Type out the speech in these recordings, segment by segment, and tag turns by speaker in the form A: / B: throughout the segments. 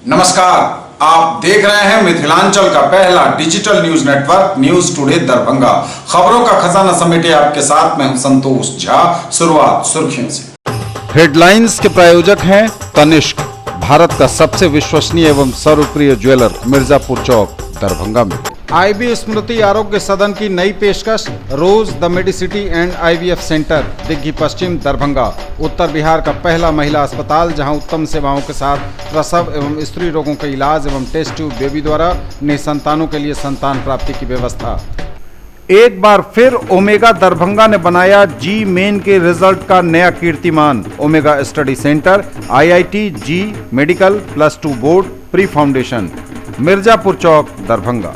A: नमस्कार, आप देख रहे हैं मिथिलांचल का पहला digital news network news today Darbhanga. खबरों का खजाना समेटे आपके साथ मैं हूं संतोष झा। शुरुआत सुर्खियों से।
B: हेडलाइंस के प्रायोजक हैं तनिष्क, भारत का सबसे विश्वसनीय एवं सर्वप्रिय ज्वेलर, मिर्जापुर चौक, दरभंगा में। आईबी स्मृति आरोग्य सदन की नई पेशकश, rose the medicity and IVF centre, Digghi Pashchim, Darbhanga. उत्तर बिहार का पहला महिला अस्पताल जहां उत्तम सेवाओं के साथ प्रसव एवं स्त्री रोगों के इलाज एवं टेस्ट ट्यूब बेबी द्वारा निसंतानों के लिए संतान प्राप्ति की व्यवस्था। एक बार फिर ओमेगा दरभंगा ने बनाया जी मेन के रिजल्ट का नया कीर्तिमान। Omega study centre, IIT, JEE medical, +2 board, pre foundation, Mirzapur Chowk, Darbhanga.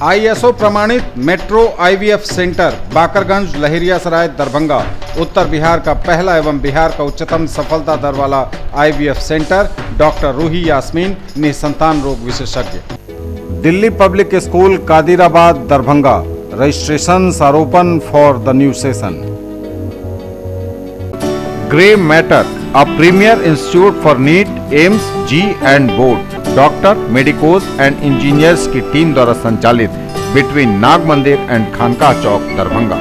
B: ISO प्रमाणित metro IVF centre, Bakarganj, Laheriasarai, Darbhanga. उत्तर बिहार का पहला एवं बिहार का उच्चतम सफलता दर वाला IVF centre, doctor Ruhi Yasmin, निसंतान रोग विशेषज्ञ। Delhi public school, Kadirabad, Darbhanga. Registration आरोपन for the new session. Grey matter, a premier institute for NEET, AIIMS, JEE and board, doctor, medicos and engineers की टीम द्वारा संचालित between Nag Mandir and Khanqah Chowk, Darbhanga.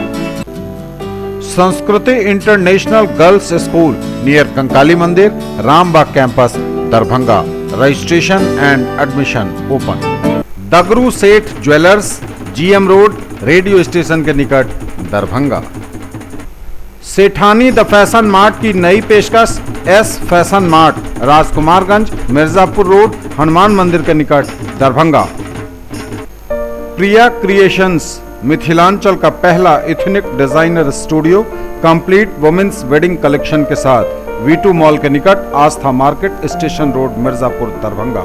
B: Sanskriti international girls school near Kankali Mandir, Rambagh campus, Darbhanga. Registration and admission open. Dagru Seth jewellers, GM road, radio station के निकट, Darbhanga. Sethani the fashion mart की नई पेशकश, S fashion mart, Rajkumarganj, Mirzapur road, Hanuman मंदिर के निकट, दरभंगा। प्रिया क्रिएशंस, मिथिलांचल का पहला ethnic designer studio, complete women's wedding collection के साथ V2 मॉल के निकट, Aastha market, station road, Mirzapur, Darbhanga.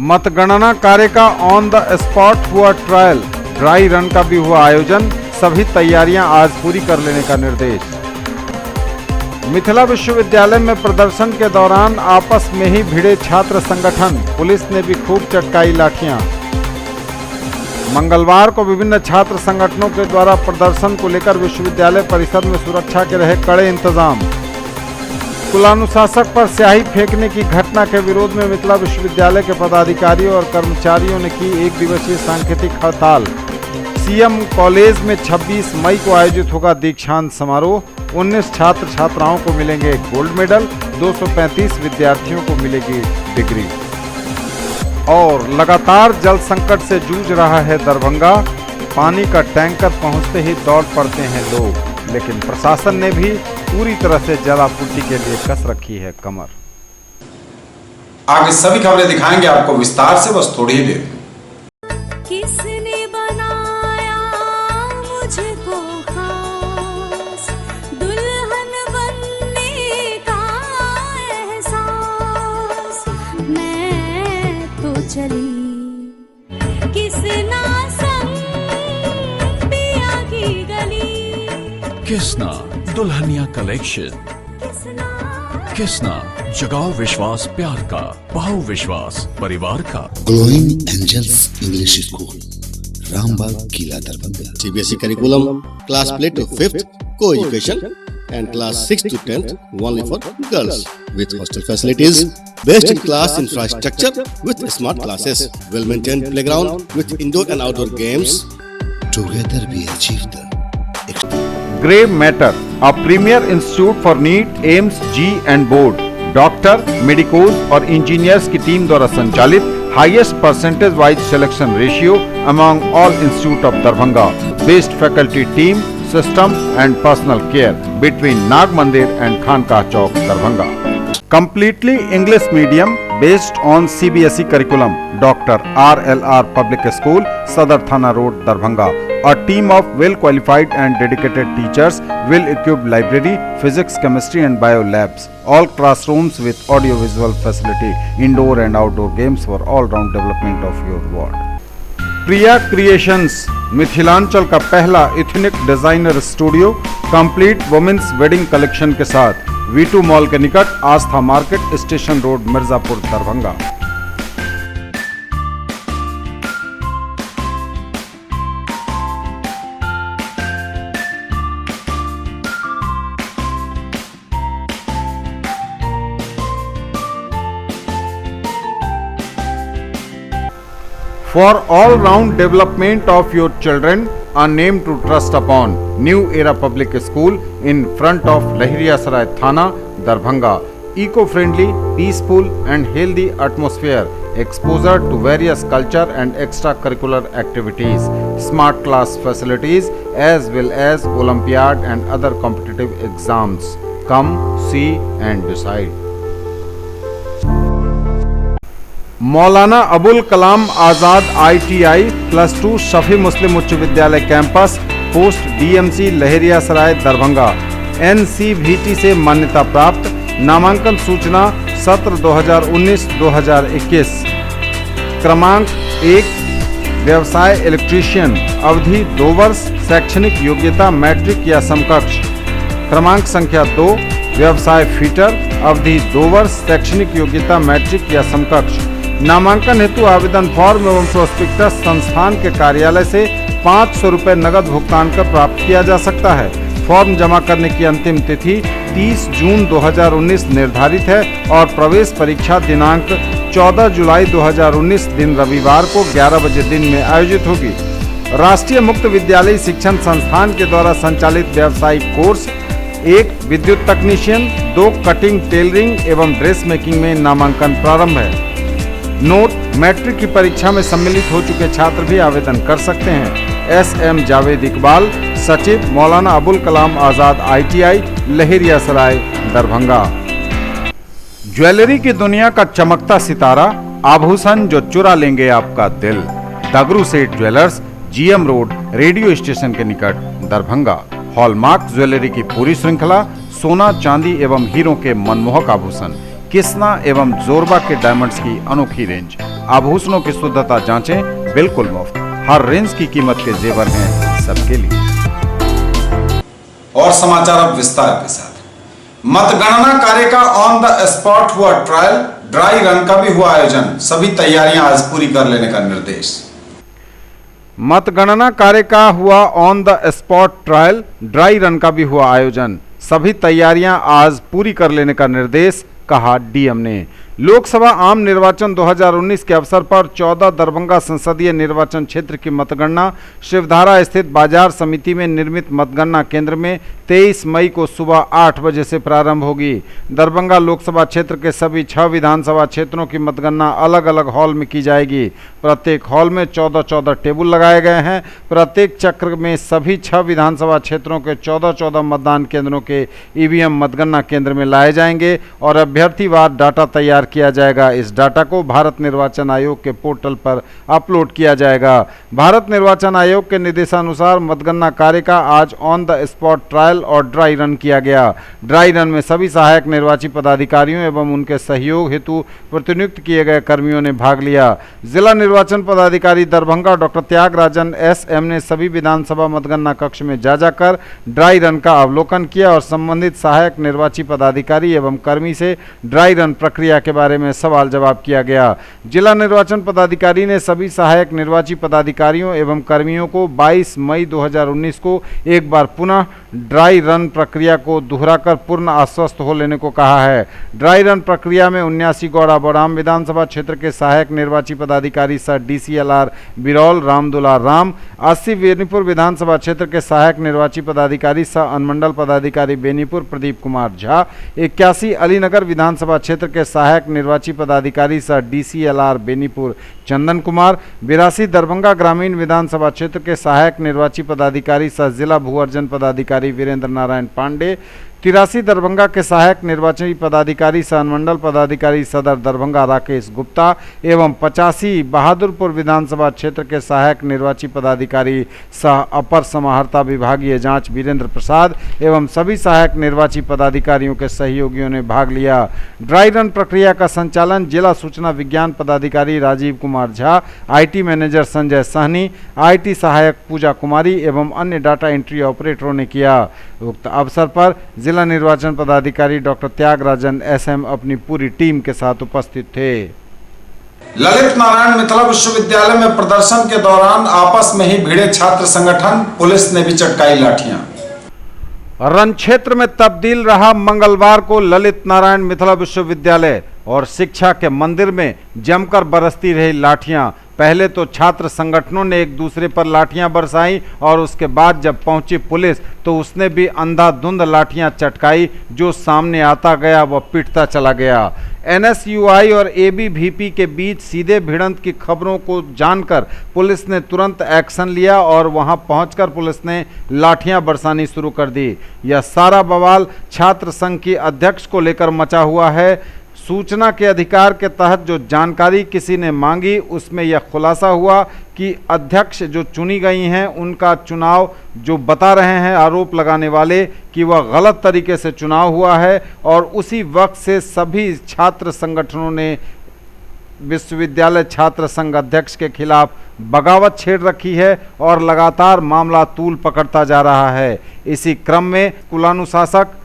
B: मतगणना कार्य का ऑन द स्पॉट हुआ ट्रायल, ड्राई रन का भी हुआ आयोजन, सभी तैयारियां आज पूरी कर लेने का निर्देश। मिथिला विश्वविद्यालय में प्रदर्शन के दौरान आपस में ही भिड़े छात्र संगठन, पुलिस ने भी खूब चटकाई लाठियां। मंगलवार को विभिन्न छात्र संगठनों के द्वारा प्रदर्शन को लेकर विश्वविद्यालय परिसर में सुरक्षा के रहे कड़े इंतजाम। कुलानुशासक पर स्याही फेंकने की घटना के विरोध में मिथिला विश्वविद्यालय के पदाधिकारियों और कर्मचारियों ने की 1 दिवसीय सांकेतिक हड़ताल। सीएम कॉलेज में 26 मई को आयोजित होगा दीक्षांत समारोह। 19 छात्र छात्राओं को मिलेंगे गोल्ड मेडल, 235 विद्यार्थियों को मिलेगी डिग्री। और लगातार जल संकट से जूझ रहा है दरभंगा। पानी का टैंकर पहुंचते ही दौड़ पड़ते हैं लोग, लेकिन प्रशासन ने भी पूरी तरह से जल आपूर्ति के लिए कस रखी है कमर।
A: आगे सभी खबरें दिखाएंगे आपको विस्तार से, बस थोड़ी ही देर।
C: किसने बनाया मुझको खास, दुल्हन बनने का एहसास, मैं तो चली किसना संग पिया की गली।
D: किसना दुल्हनिया कलेक्शन, किसना जगाओ विश्वास प्यार का, पाओ विश्वास परिवार का।
E: Glowing angels English school, Rambagh, Kila, Darbhanga. CBSE curriculum, class play to 5th, co-education, and class 6 to 10th only for girls, with hostel facilities, best in class infrastructure with smart classes, well-maintained playground with indoor and outdoor games. Together we achieve the
B: grey matter, a premier institute for NEET, AIIMS, JEE and board, doctor, medicos और engineers की team द्वारा संचालित highest percentage wise selection ratio among all institute of Darbhanga, best faculty team, system and personal care between Nag Mandir and Khanqah Chowk, Darbhanga. Completely English medium based on CBSE curriculum, Dr. RLR Public School, Sadar Thana Road, Darbhanga. A team of well qualified and dedicated teachers, well equipped library, physics, chemistry and bio labs. All classrooms with audio visual facility, indoor and outdoor games for all round development of your ward. Priya creations, Mithilanchal का पहला ethnic designer studio, complete women's wedding collection के साथ V2 mall के निकट, Aastha market, station road, Mirzapur, Darbhanga. For all-round development of your children, a name to trust upon. New Era Public School in front of Lahiriyasaray Thana, Darbhanga. Eco-friendly, peaceful and healthy atmosphere. Exposure to various culture and extracurricular activities. Smart class facilities as well as Olympiad and other competitive exams. Come, see and decide. Maulana Abul Kalam Azad ITI +2 Shafi मुस्लिम उच्च विद्यालय campus post DMC Laheriasarai Darbhanga NCVT से मान्यता प्राप्त। नामांकन सूचना सत्र 2019-2021। क्रमांक 1 व्यवसाय इलेक्ट्रीशियन, अवधि 2 वर्ष, शैक्षणिक योग्यता मैट्रिक या समकक्ष। क्रमांक संख्या 2 व्यवसाय फिटर, अवधि 2 वर्ष, शैक्षणिक योग्यता मैट्रिक या समकक्ष। नामांकन हेतु आवेदन फॉर्म एवं प्रोस्पेक्टस संस्थान के कार्यालय से 500 रुपये नगद भुगतान कर प्राप्त किया जा सकता है। फॉर्म जमा करने की अंतिम तिथि 30 जून 2019 निर्धारित है और प्रवेश परीक्षा दिनांक 14 जुलाई 2019 दिन रविवार को 11 बजे दिन में आयोजित होगी। राष्ट्रीय मुक्त विद्यालय शिक्षण संस्थान के द्वारा संचालित व्यावसायिक कोर्स 1 विद्युत तकनीशियन, 2 कटिंग टेलरिंग एवं ड्रेस मेकिंग में नामांकन प्रारंभ है। नोट, मैट्रिक की परीक्षा में सम्मिलित हो चुके छात्र भी आवेदन कर सकते हैं। SM जावेद इकबाल, सचिव मौलाना अबुल कलाम आज़ाद ITI लहरियासराय दरभंगा। ज्वेलरी की दुनिया का चमकता सितारा, आभूषण जो चुरा लेंगे आपका दिल। दगरू Seth jewellers, GM road, radio station के निकट, दरभंगा। हॉलमार्क ज्वेलरी की पूरी श्रृंखला, सोना चांदी एवं हीरों के मनमोहक आभूषण, किस्ना एवं जोरबा के डायमंड्स की अनोखी रेंज। आभूषणों की शुद्धता जांचें, बिल्कुल मुफ्त। हर रेंज की कीमत के जेवर हैं सबके लिए।
A: और समाचार अब विस्तार के साथ। मतगणना कार्य का ऑन द स्पॉट हुआ ट्रायल, ड्राई रन का भी हुआ आयोजन। सभी तैयारियां आज पूरी कर लेने का निर्देश।
B: मतगणना कार्य का हुआ on the spot trial, dry run का भी हुआ आयोजन। सभी तैयारियां आज पूरी कर लेने का निर्देश, कहा DM ने। लोकसभा आम निर्वाचन 2019 के अवसर पर 14 दरभंगा संसदीय निर्वाचन क्षेत्र की मतगणना शिवधारा स्थित बाजार समिति में निर्मित मतगणना केंद्र में 23 मई को सुबह 8 बजे से प्रारंभ होगी। दरभंगा लोकसभा क्षेत्र के सभी 6 विधानसभा क्षेत्रों की मतगणना अलग अलग हॉल में की जाएगी। प्रत्येक हॉल में 14-14 टेबल लगाए गए हैं। प्रत्येक चक्र में सभी 6 विधानसभा क्षेत्रों के 14-14 मतदान केंद्रों के EVM मतगणना केंद्र में लाए जाएंगे और अभ्यर्थीवार डाटा तैयार किया जाएगा। इस डाटा को भारत निर्वाचन आयोग के पोर्टल पर अपलोड किया जाएगा। भारत निर्वाचन आयोग के निर्देशानुसार मतगणना कार्य का आज ऑन द स्पॉट ट्रायल और ड्राई रन किया गया। ड्राई रन में सभी सहायक निर्वाची पदाधिकारियों एवं उनके सहयोग हेतु प्रतिनियुक्त किए गए कर्मियों ने भाग लिया। जिला निर्वाचन पदाधिकारी दरभंगा डॉक्टर त्यागराजन SM ने सभी विधानसभा मतगणना कक्ष में जा जाकर ड्राई रन का अवलोकन किया और संबंधित सहायक निर्वाची पदाधिकारी एवं कर्मी से ड्राई रन प्रक्रिया के बारे में सवाल जवाब किया गया। जिला निर्वाचन पदाधिकारी ने सभी सहायक निर्वाची पदाधिकारियों एवं कर्मियों को 22 मई 2019 को एक बार पुनः ड्राई रन प्रक्रिया को दोहराकर पूर्ण आश्वस्त हो लेने को कहा है। ड्राई रन प्रक्रिया में 79 गौड़ा बौड़ाम विधानसभा क्षेत्र के सहायक निर्वाची पदाधिकारी सर DCLR बिरौल रामदुलार राम, 80 बेनीपुर विधानसभा क्षेत्र के सहायक निर्वाची पदाधिकारी सह अनुमंडल पदाधिकारी बेनीपुर प्रदीप कुमार झा, 81 अलीनगर विधानसभा क्षेत्र के सहायक निर्वाची पदाधिकारी सह DCLR बेनीपुर चंदन कुमार, 82 दरभंगा ग्रामीण विधानसभा क्षेत्र के सहायक निर्वाची पदाधिकारी सह जिला भू अर्जन पदाधिकारी वीरेंद्र नारायण पांडे, 83 दरभंगा के सहायक निर्वाची पदाधिकारी सह अनुमंडल पदाधिकारी सदर दरभंगा राकेश गुप्ता एवं 85 बहादुरपुर विधानसभा क्षेत्र के सहायक निर्वाची पदाधिकारी सह अपर समाहर्ता विभागीय जांच वीरेंद्र प्रसाद एवं सभी सहायक निर्वाची पदाधिकारियों के सहयोगियों ने भाग लिया। ड्राई रन प्रक्रिया का संचालन जिला सूचना विज्ञान पदाधिकारी Rajiv Kumar Jha, IT manager Sanjay Sahni, IT सहायक पूजा कुमारी एवं अन्य डाटा एंट्री ऑपरेटरों ने किया। उक्त अवसर पर जिला निर्वाचन पदाधिकारी डॉक्टर त्यागराजन SM अपनी पूरी टीम के साथ उपस्थित थे।
A: ललित नारायण मिथिला विश्वविद्यालय में प्रदर्शन के दौरान आपस में ही भिड़े छात्र संगठन, पुलिस ने भी चटकाई लाठियां।
B: रण क्षेत्र में तब्दील रहा मंगलवार को ललित नारायण मिथिला विश्वविद्यालय और शिक्षा के मंदिर में जमकर बरसती रही लाठियां। पहले तो छात्र संगठनों ने एक दूसरे पर लाठियां बरसाई और उसके बाद जब पहुंची पुलिस तो उसने भी अंधाधुंध लाठियां चटकाई। जो सामने आता गया वह पिटता चला गया। NSUI और ABVP के बीच सीधे भिड़ंत की खबरों को जानकर पुलिस ने तुरंत एक्शन लिया और वहां पहुंचकर पुलिस ने लाठियां बरसानी शुरू कर दी। यह सारा बवाल छात्र संघ की अध्यक्ष को लेकर मचा हुआ है। सूचना के अधिकार के तहत जो जानकारी किसी ने मांगी उसमें यह खुलासा हुआ कि अध्यक्ष जो चुनी गई हैं उनका चुनाव, जो बता रहे हैं आरोप लगाने वाले कि वह गलत तरीके से चुनाव हुआ है, और उसी वक्त से सभी छात्र संगठनों ने विश्वविद्यालय छात्र संघ अध्यक्ष के खिलाफ बगावत छेड़ रखी है और लगातार मामला तूल पकड़ता जा रहा है। इसी क्रम में कुलानुशासक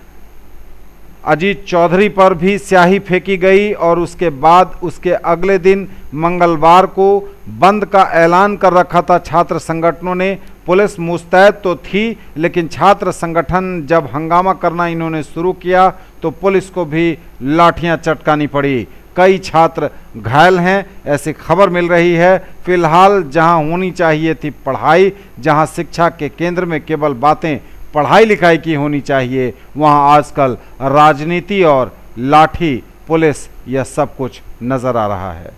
B: अजीत चौधरी पर भी स्याही फेंकी गई और उसके बाद उसके अगले दिन मंगलवार को बंद का ऐलान कर रखा था छात्र संगठनों ने। पुलिस मुस्तैद तो थी, लेकिन छात्र संगठन जब हंगामा करना इन्होंने शुरू किया तो पुलिस को भी लाठियां चटकानी पड़ी। कई छात्र घायल हैं, ऐसी खबर मिल रही है। फिलहाल जहां होनी चाहिए थी पढ़ाई, जहां शिक्षा के केंद्र में केवल बातें पढ़ाई लिखाई की होनी चाहिए, वहां आजकल राजनीति और लाठी, पुलिस, यह सब कुछ नजर आ रहा है।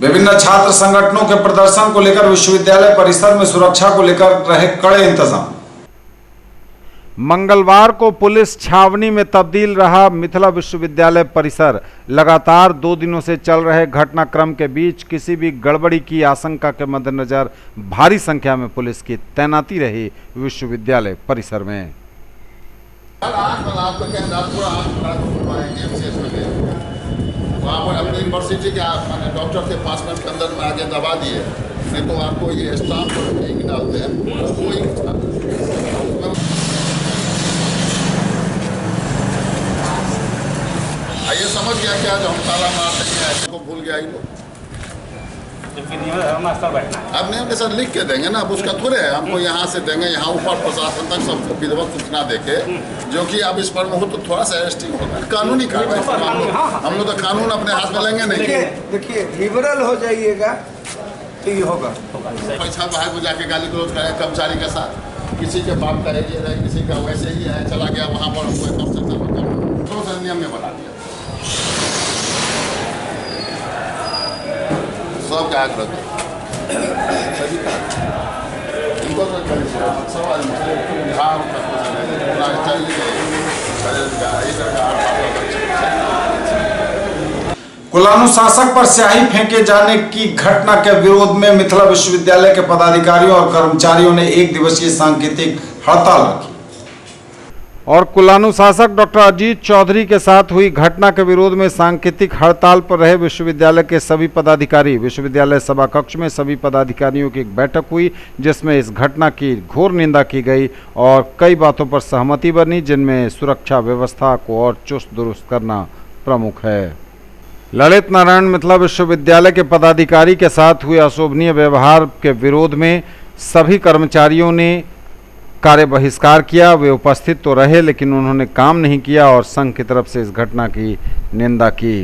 A: विभिन्न छात्र संगठनों के प्रदर्शन को लेकर विश्वविद्यालय परिसर में सुरक्षा को लेकर रहे कड़े इंतजाम।
B: मंगलवार को पुलिस छावनी में तब्दील रहा मिथिला विश्वविद्यालय परिसर। लगातार 2 दिनों से चल रहे घटनाक्रम के बीच किसी भी गड़बड़ी की आशंका के मद्देनजर भारी संख्या में पुलिस की तैनाती रही विश्वविद्यालय परिसर में।
F: वहाँ पर अपनी यूनिवर्सिटी के डॉक्टर के पास में अंदर में आगे दबा दिए, नहीं तो आपको ये स्टाम्प डालते हैं वो ये समझ गया क्या जो हम ताला मारते हैं ऐसे को भूल गया ही लोग। अब नियम के साथ लिख के देंगे ना, अब उसका थोड़े है हमको यहाँ से देंगे, यहाँ ऊपर प्रशासन तक सबको विधिवत सूचना देके, जो कि अब इस पर में हो तो थोड़ा सा अरेस्टिंग होगा, कानूनी कार्रवाई। हम लोग तो कानून अपने हाथ में लेंगे नहीं।
G: देखिए लिबरल हो जाइएगा तो ये होगा।
F: पैसा बाहर को जाके गाली गलौज करे कर्मचारी के साथ, किसी के बाप का ये है, किसी का वैसे ही है, चला गया वहाँ पर हमको नियम में बना दिया। सब क्या करते इनको सब
A: कुलानुशासक पर स्याही फेंके जाने की घटना के विरोध में मिथिला विश्वविद्यालय के पदाधिकारियों और कर्मचारियों ने 1 दिवसीय सांकेतिक हड़ताल रखी।
B: और कुलानुशासक डॉक्टर अजीत चौधरी के साथ हुई घटना के विरोध में सांकेतिक हड़ताल पर रहे विश्वविद्यालय के सभी पदाधिकारी। विश्वविद्यालय सभा कक्ष में सभी पदाधिकारियों की एक बैठक हुई जिसमें इस घटना की घोर निंदा की गई और कई बातों पर सहमति बनी, जिनमें सुरक्षा व्यवस्था को और चुस्त दुरुस्त करना प्रमुख है। ललित नारायण मिथिला विश्वविद्यालय के पदाधिकारी के साथ हुए अशोभनीय व्यवहार के विरोध में सभी कर्मचारियों ने कार्य बहिष्कार किया। वे उपस्थित तो रहे लेकिन उन्होंने काम नहीं किया और संघ की तरफ से इस घटना की निंदा की।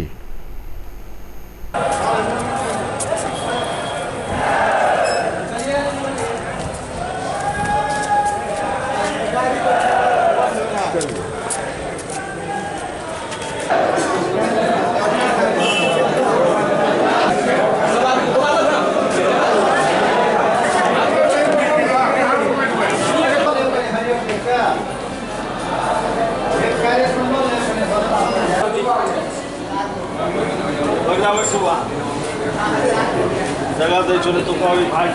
H: जगह दे चले तो कोई भाई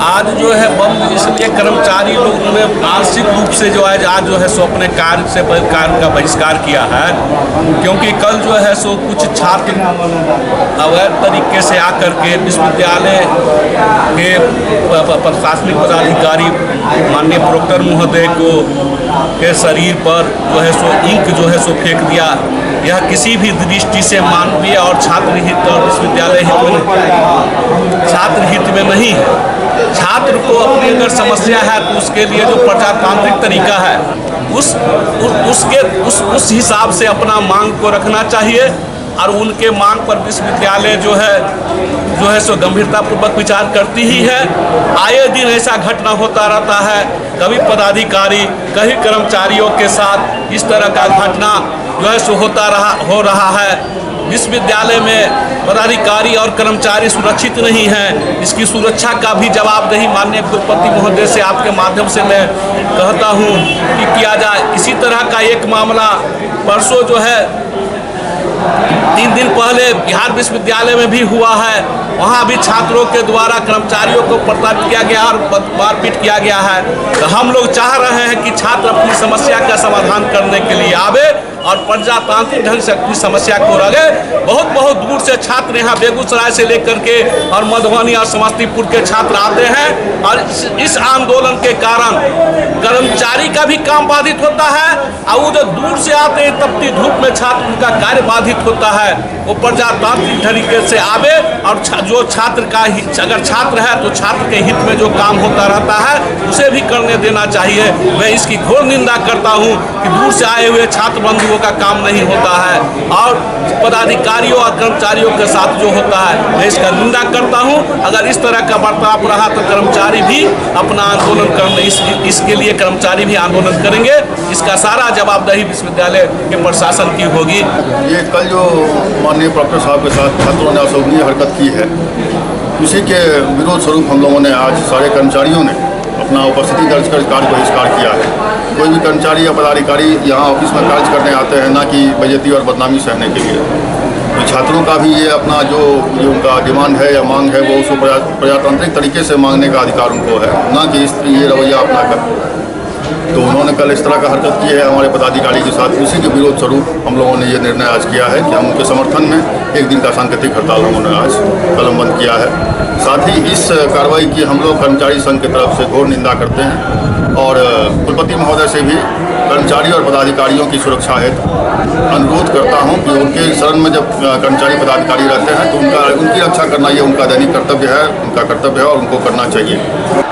I: आज जो है बंद इसलिए कर्मचारी लोगों ने मानसिक रूप से जो है आज जो है सो अपने कार्य का बहिष्कार किया है, क्योंकि कल जो है सो कुछ छात्र अवैध तरीके से आकर के विश्वविद्यालय के प्रशासनिक पदाधिकारी माननीय प्रोक्टर महोदय को के शरीर पर जो है सो इंक जो है सो फेंक दिया यह किसी भी दृष्टि से मानवीय और छात्र हित और विश्वविद्यालय छात्र हित में नहीं है। छात्र को अपनी अगर समस्या है तो उसके लिए जो प्रजातांत्रिक तरीका है उस हिसाब से अपना मांग को रखना चाहिए और उनके मांग पर विश्वविद्यालय जो है सो गंभीरतापूर्वक विचार करती ही है। आए दिन ऐसा घटना होता रहता है, कभी पदाधिकारी कभी कर्मचारियों के साथ इस तरह का घटना जो है सो हो रहा है। विश्वविद्यालय में पदाधिकारी और कर्मचारी सुरक्षित नहीं हैं, इसकी सुरक्षा का भी जवाबदेही माननीय कुलपति महोदय से आपके माध्यम से मैं कहता हूं कि किया जाए। इसी तरह का एक मामला परसों जो है 3 दिन पहले बिहार विश्वविद्यालय में भी हुआ है। वहाँ भी छात्रों के द्वारा कर्मचारियों को प्रताड़ित किया गया और मारपीट किया गया है। तो हम लोग चाह रहे हैं कि छात्र अपनी समस्या का समाधान करने के लिए आवे और प्रजातांत्रिक ढंग से अपनी समस्या को रखे। बहुत दूर से छात्र यहाँ बेगूसराय से लेकर के और मधुबनी और समस्तीपुर के छात्र आते हैं और इस आंदोलन के कारण कर्मचारी का भी काम बाधित होता है और वो जो दूर से आते हैं तपती धूप में छात्र का कार्य बाधित होता है। वो प्रजातांत्रिक तरीके से आवे और जो छात्र का अगर छात्र है तो छात्र के हित में जो काम होता रहता है उसे भी करने देना चाहिए। मैं इसकी घोर निंदा करता हूँ कि दूर से आए हुए छात्र बंधुओं का काम नहीं होता है और पदाधिकारियों और कर्मचारियों के साथ जो होता है मैं इसका निंदा करता हूँ। अगर इस तरह का बर्ताव रहा तो कर्मचारी भी अपना आंदोलन करने इसके लिए कर्मचारी भी आंदोलन करेंगे। इसका सारा जवाबदेही विश्वविद्यालय के प्रशासन की होगी।
F: ये कल जो माननीय प्रोफेसर साहब के साथ छात्रों ने अशोभनीय हरकत की है, उसी के विरोध स्वरूप हम लोगों ने आज सारे कर्मचारियों ने अपना उपस्थिति दर्ज कर कार्य बहिष्कार किया है। कोई भी कर्मचारी या पदाधिकारी यहाँ ऑफिस में कार्य करने आते हैं ना कि बेइज्जती और बदनामी सहने के लिए। तो छात्रों का भी ये अपना जो उनका डिमांड है या मांग है वो उसको प्रजातांत्रिक तरीके से मांगने का अधिकार उनको है, ना कि ये रवैया अपना कर। तो उन्होंने कल इस तरह का हरकत की है हमारे पदाधिकारी के साथ। उसी के विरोध स्वरूप हम लोगों ने ये निर्णय आज किया है कि हम उनके समर्थन में 1 दिन का सांकेतिक हड़ताल उन्होंने आज कलमबंद किया है। साथ ही इस कार्रवाई की हम लोग कर्मचारी संघ की तरफ से घोर निंदा करते हैं और कुलपति महोदय से भी कर्मचारी और पदाधिकारियों की सुरक्षा हेतु अनुरोध करता हूं कि उनके शरण में जब कर्मचारी पदाधिकारी रहते हैं तो उनकी रक्षा करना ये उनका दैनिक कर्तव्य है, उनका कर्तव्य है और उनको करना चाहिए।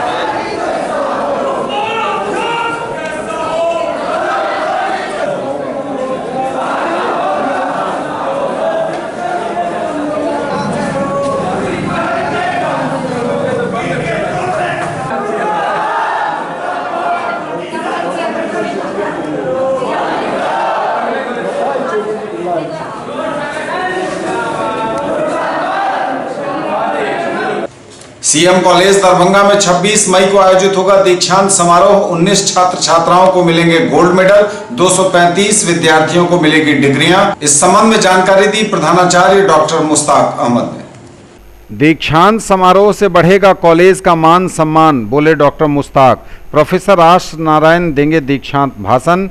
A: सीएम कॉलेज दरभंगा में 26 मई को आयोजित होगा दीक्षांत समारोह। 19 छात्र छात्राओं को मिलेंगे गोल्ड मेडल, 235 विद्यार्थियों को मिलेगी डिग्रियां। इस संबंध में जानकारी दी प्रधानाचार्य डॉक्टर मुश्ताक अहमद ने।
B: दीक्षांत समारोह से बढ़ेगा कॉलेज का मान सम्मान, बोले डॉक्टर मुश्ताक। प्रोफेसर आश नारायण देंगे दीक्षांत भाषण।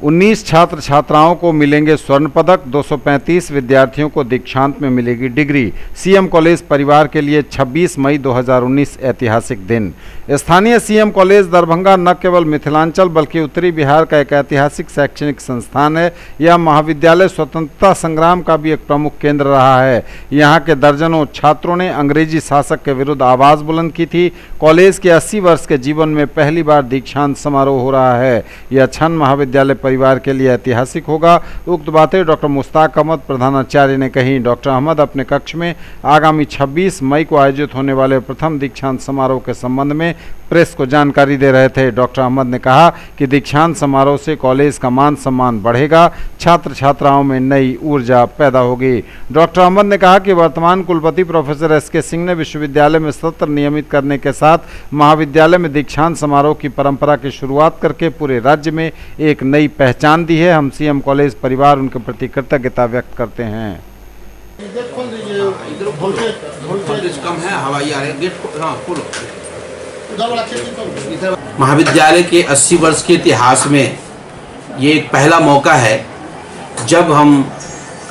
B: 19 छात्र छात्राओं को मिलेंगे स्वर्ण पदक, 235 विद्यार्थियों को दीक्षांत में मिलेगी डिग्री। सीएम कॉलेज परिवार के लिए 26 मई 2019 ऐतिहासिक दिन। स्थानीय सीएम कॉलेज दरभंगा न केवल मिथिलांचल बल्कि उत्तरी बिहार का एक ऐतिहासिक शैक्षणिक संस्थान है। यह महाविद्यालय स्वतंत्रता संग्राम का भी एक प्रमुख केंद्र रहा है। यहाँ के दर्जनों छात्रों ने अंग्रेजी शासक के विरुद्ध आवाज़ बुलंद की थी। कॉलेज के 80 वर्ष के जीवन में पहली बार दीक्षांत समारोह हो रहा है। यह क्षण महाविद्यालय परिवार के लिए ऐतिहासिक होगा। उक्त बातें डॉक्टर मुश्ताक अहमद प्रधानाचार्य ने कही। डॉक्टर अहमद अपने कक्ष में आगामी 26 मई को आयोजित होने वाले प्रथम दीक्षांत समारोह के संबंध में प्रेस को जानकारी दे रहे थे। डॉक्टर अहमद ने कहा कि दीक्षांत समारोह से कॉलेज का मान सम्मान बढ़ेगा, छात्र छात्राओं में नई ऊर्जा पैदा होगी। डॉक्टर अहमद ने कहा कि वर्तमान कुलपति प्रोफेसर एसके सिंह ने विश्वविद्यालय में सत्र नियमित करने के साथ महाविद्यालय में दीक्षांत समारोह की परंपरा की शुरुआत करके पूरे राज्य में एक नई पहचान दी है। हम सीएम कॉलेज परिवार उनके प्रति कृतज्ञता व्यक्त करते हैं।
H: महाविद्यालय के 80 वर्ष के इतिहास में ये एक पहला मौका है जब हम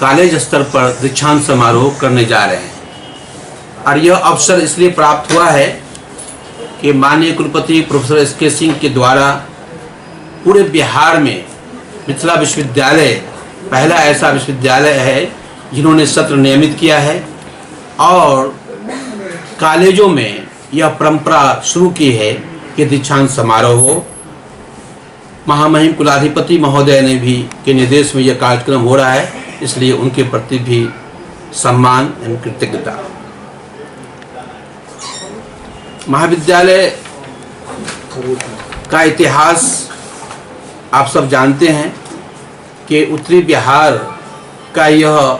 H: कॉलेज स्तर पर दीक्षांत समारोह करने जा रहे हैं और यह अवसर इसलिए प्राप्त हुआ है कि माननीय कुलपति प्रोफेसर एसके सिंह के द्वारा पूरे बिहार में मिथिला विश्वविद्यालय पहला ऐसा विश्वविद्यालय है जिन्होंने सत्र नियमित किया है और कॉलेजों में यह परंपरा शुरू की है कि दीक्षांत समारोह हो। महामहिम कुलाधिपति महोदय ने भी के निर्देश में यह कार्यक्रम हो रहा है, इसलिए उनके प्रति भी सम्मान एवं कृतज्ञता। महाविद्यालय का इतिहास आप सब जानते हैं कि उत्तरी बिहार का यह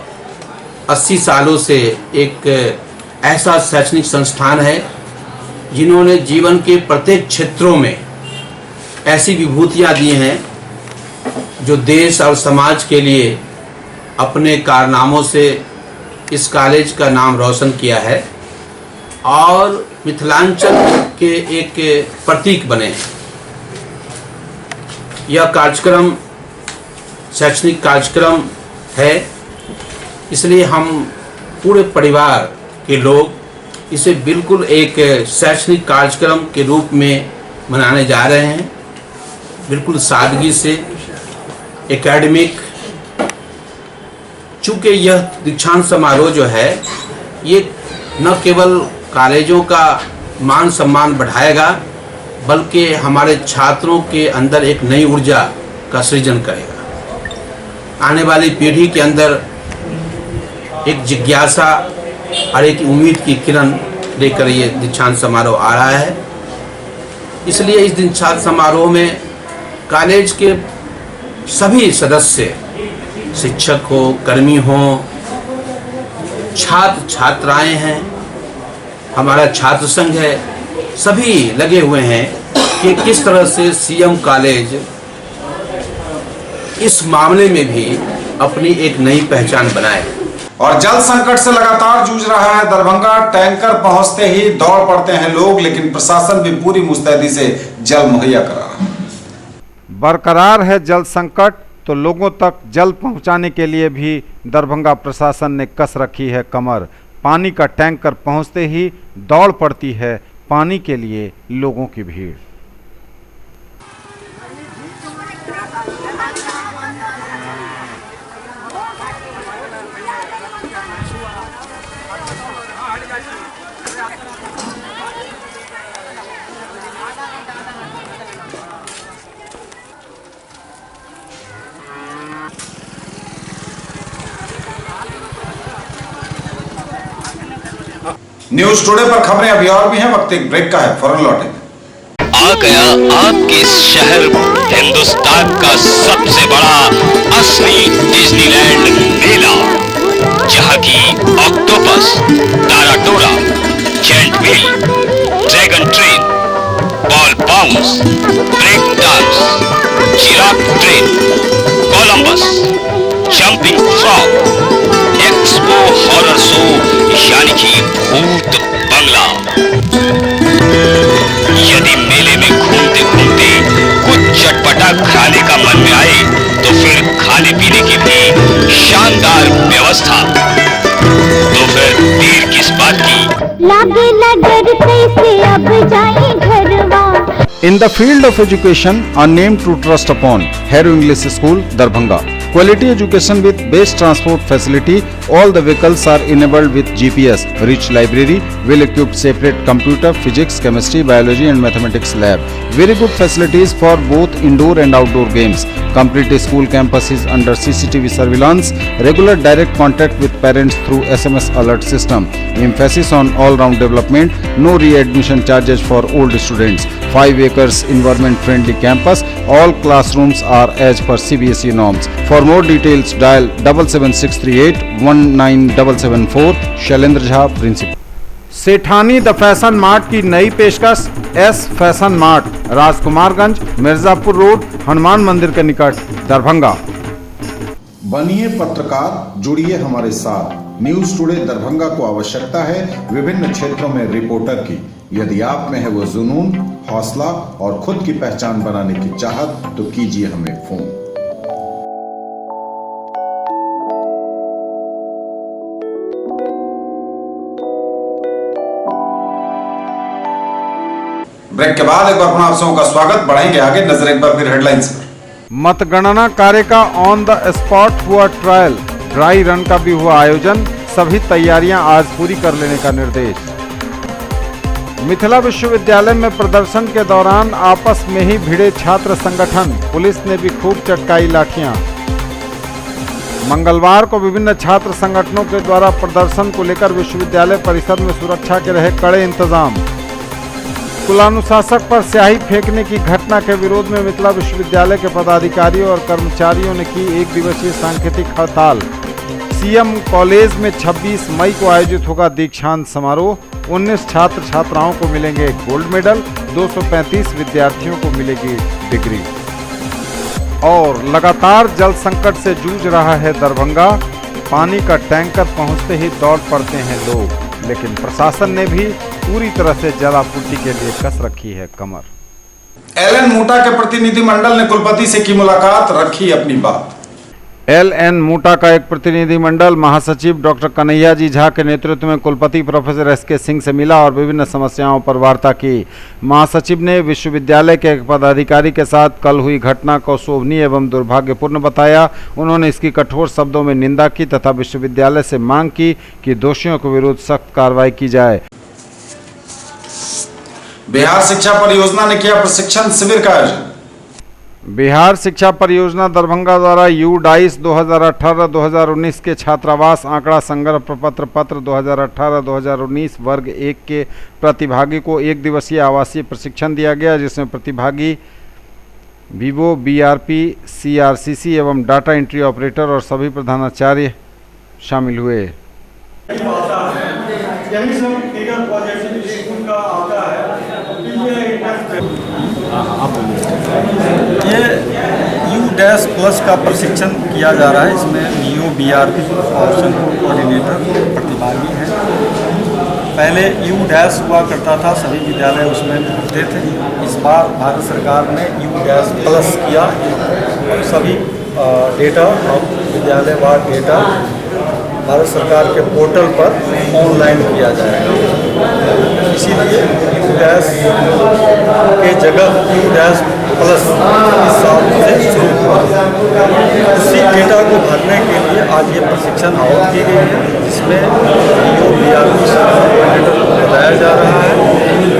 H: 80 सालों से एक ऐसा शैक्षणिक संस्थान है जिन्होंने जीवन के प्रत्येक क्षेत्रों में ऐसी विभूतियाँ दी हैं जो देश और समाज के लिए अपने कारनामों से इस कॉलेज का नाम रोशन किया है और मिथिलांचल के एक प्रतीक बने हैं। यह कार्यक्रम शैक्षणिक कार्यक्रम है, इसलिए हम पूरे परिवार के लोग इसे बिल्कुल एक शैक्षणिक कार्यक्रम के रूप में मनाने जा रहे हैं, बिल्कुल सादगी से, एकेडमिक। चूँकि यह दीक्षांत समारोह जो है ये न केवल कॉलेजों का मान सम्मान बढ़ाएगा बल्कि हमारे छात्रों के अंदर एक नई ऊर्जा का सृजन करेगा। आने वाली पीढ़ी के अंदर एक जिज्ञासा और एक उम्मीद की किरण लेकर ये दीक्षांत समारोह आ रहा है। इसलिए इस दीक्षांत समारोह में कॉलेज के सभी सदस्य, शिक्षक हो, कर्मी हो, छात्र छात्राएं हैं, हमारा छात्र संघ है, सभी लगे हुए हैं कि किस तरह से सीएम कॉलेज इस मामले में भी अपनी एक नई पहचान बनाए।
A: और जल संकट से लगातार जूझ रहा है दरभंगा। टैंकर पहुंचते ही दौड़ पड़ते हैं लोग, लेकिन प्रशासन भी पूरी मुस्तैदी से जल मुहैया करा रहा है।
B: बरकरार है जल संकट, तो लोगों तक जल पहुंचाने के लिए भी दरभंगा प्रशासन ने कस रखी है कमर। पानी का टैंकर पहुंचते ही दौड़ पड़ती है पानी के लिए लोगों की भीड़।
A: न्यूज टुडे पर खबरें अभी और भी हैं, वक्त एक ब्रेक का है, फौरन लौटेंगे।
J: आ गया आपके शहर हिंदुस्तान का सबसे बड़ा असली डिज्नीलैंड मेला, जहां की ऑक्टोपस, ताराटोरा, giant wheel, dragon train, ball bounce, break dance, giraffe train, Columbus, jumping frog, expo horror show यानी कि भूत बंगला। यदि मेले में घूमते घूमते कुछ चटपटा खाने का मन में आए तो फिर खाने पीने की भी शानदार व्यवस्था। तो फिर देर किस बात की,
C: लागे लगर कैसे अब जाए घरवा।
B: In the field of education, a name to trust upon, Harrow English School, Darbhanga. Quality education with best transport facility. All the vehicles are enabled with GPS. Rich library, well-equipped separate computer, physics, chemistry, biology and mathematics lab. Very good facilities for both indoor and outdoor games. Complete school campus is under CCTV surveillance. Regular direct contact with parents through SMS alert system. Emphasis on all-round development. No readmission charges for old students. 5 acres environment-friendly campus. All classrooms are as per CBSE norms. For more details, dial 77638 19774. Shailendra Jha, principal. Sethani the fashion mart की नई पेशकश, S fashion mart, Rajkumarganj, Mirzapur road, Hanuman मंदिर के निकट, दरभंगा।
A: बनिए पत्रकार, जुड़िए हमारे साथ। न्यूज टुडे दरभंगा को आवश्यकता है विभिन्न क्षेत्रों में रिपोर्टर की। यदि आप में है वो जुनून, हौसला और खुद की पहचान बनाने की चाहत, तो कीजिए हमें फोन। ब्रेक के बाद एक बार पुनः आप सबों का स्वागत। बढ़ेंगे आगे, नजर एक बार फिर हेडलाइंस पर।
B: मतगणना कार्य का ऑन द स्पॉट हुआ ट्रायल, ड्राई रन का भी हुआ आयोजन, सभी तैयारियां आज पूरी कर लेने का निर्देश। मिथिला विश्वविद्यालय में प्रदर्शन के दौरान आपस में ही भिड़े छात्र संगठन, पुलिस ने भी खूब चटकाई लाठियां। मंगलवार को विभिन्न छात्र संगठनों के द्वारा प्रदर्शन को लेकर विश्वविद्यालय परिसर में सुरक्षा के रहे कड़े इंतजाम। कुलानुशासक पर स्याही फेंकने की घटना के विरोध में मिथिला विश्वविद्यालय के पदाधिकारियों और कर्मचारियों ने की एक दिवसीय सांकेतिक हड़ताल। सीएम कॉलेज में 26 मई को आयोजित होगा दीक्षांत समारोह, 19 छात्र छात्राओं को मिलेंगे गोल्ड मेडल, 235 विद्यार्थियों को मिलेगी डिग्री। और लगातार जल संकट से जूझ रहा है दरभंगा, पानी का टैंकर पहुंचते ही दौड़ पड़ते हैं लोग, लेकिन प्रशासन ने भी पूरी तरह से जल आपूर्ति के लिए कस रखी है कमर।
A: एलएन मोटा के प्रतिनिधिमंडल ने कुलपति से की मुलाकात, रखी अपनी बात।
B: एलएन मोटा का एक प्रतिनिधिमंडल महासचिव डॉक्टर कन्हैया जी झा के नेतृत्व में कुलपति प्रोफेसर एसके सिंह से मिला और विभिन्न समस्याओं पर वार्ता की। महासचिव ने विश्वविद्यालय के एक पदाधिकारी के साथ कल हुई घटना को शोभनीय एवं दुर्भाग्यपूर्ण बताया। उन्होंने इसकी कठोर शब्दों में निंदा की तथा विश्वविद्यालय से मांग की कि दोषियों के विरुद्ध सख्त कार्रवाई की जाए।
A: बिहार शिक्षा परियोजना ने किया प्रशिक्षण शिविर का आयोजन।
B: बिहार शिक्षा परियोजना दरभंगा द्वारा U-DICE 2018-2019 के छात्रावास आंकड़ा संग्रह प्रपत्र पत्र 2018-2019 वर्ग 1 के प्रतिभागी को एक दिवसीय आवासीय प्रशिक्षण दिया गया, जिसमें प्रतिभागी वीवो, BRP, CRCC एवं डाटा एंट्री ऑपरेटर और सभी प्रधानाचार्य शामिल हुए।
K: यही सब फिगर पॉजिटिव का आता है। ये U-+ का प्रशिक्षण किया जा रहा है। इसमें वीओ, BRP ऑप्शन कोऑर्डिनेटर प्रतिभागी हैं। पहले U- हुआ करता था, सभी विद्यालय उसमें होते थे। इस बार भारत सरकार ने U-+ किया और सभी डेटा और विद्यालयवार डेटा भारत सरकार के पोर्टल पर ऑनलाइन किया जाएगा। इसीलिए U- के जगह U- इस साल से शुरू हुआ। उसी डेटा को भरने के लिए आज ये प्रशिक्षण आयोजित की गई है, जिसमें वीओ, BRP कोऑर्डिनेटर को बताया जा रहा है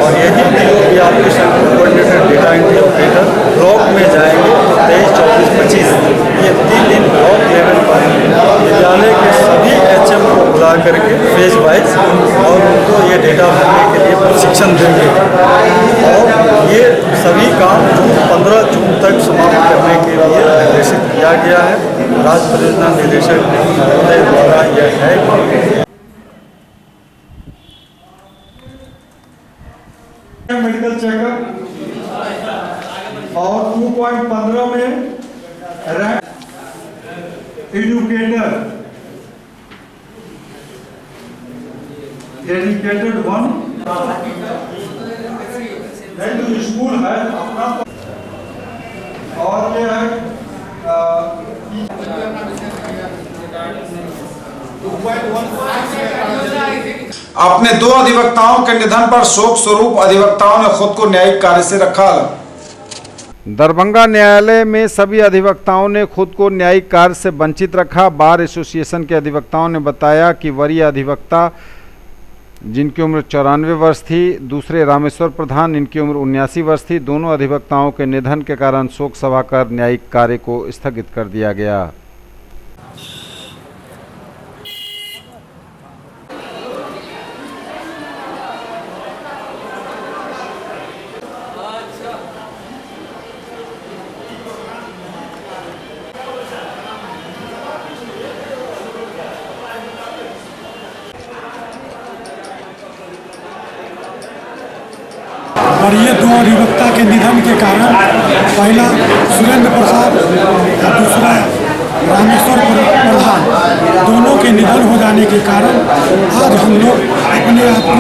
K: और यही VO, BRP coordinator data entry operator block में जाएंगे 23, 24, 25 ये 3 दिन ब्लॉक लेवल पर विद्यालय के सभी HM को बुला करके फेज वाइज और उनको ये डेटा भरने के लिए प्रशिक्षण देंगे और ये सभी काम 15 जून तक समाप्त करने के लिए निर्देशित किया गया है। राज्य परियोजना निदेशक महोदय द्वारा यह है। मेडिकल चेकअप और 2.15 में रैंक एजुकेटर डेडिकेटेड 1 स्कूल है अपना और ये है
A: अपने 2 अधिवक्ताओं के निधन पर शोक स्वरूप अधिवक्ताओं ने खुद को न्यायिक कार्य से रखा अलग।
B: दरभंगा न्यायालय में सभी अधिवक्ताओं ने खुद को न्यायिक कार्य से वंचित रखा। बार एसोसिएशन के अधिवक्ताओं ने बताया कि वरीय अधिवक्ता जिनकी उम्र 94 वर्ष थी, दूसरे रामेश्वर प्रधान, इनकी उम्र 79 वर्ष थी, दोनों अधिवक्ताओं के निधन के कारण शोक सभा कर न्यायिक कार्य को स्थगित कर दिया गया।
K: और ये 2 अधिवक्ता के निधन के कारण, पहला सुरेंद्र प्रसाद और दूसरा रामेश्वर प्रधान, दोनों के निधन हो जाने के कारण आज हम लोग अपने आप को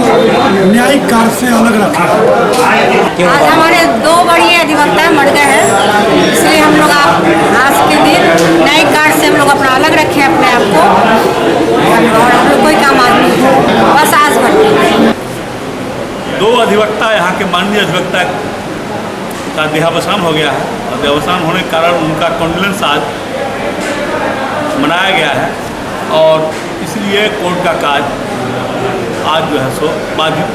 K: न्यायिक कार्य से अलग रखे।
L: आज हमारे 2 बड़े अधिवक्ता मर गए हैं, इसलिए हम लोग आज के दिन न्यायिक कार्य से हम लोग अपना अलग रखे अपने आप को और हम लोग कोई काम आज नहीं, बस आज भर
M: 2 अधिवक्ता यहाँ के माननीय अधिवक्ता का देहावसान हो गया है।
I: देवस्थान होने के कारण उनका कॉन्डोलेंस आज मनाया गया है और इसलिए कोर्ट का काज आज जो है सो बाधित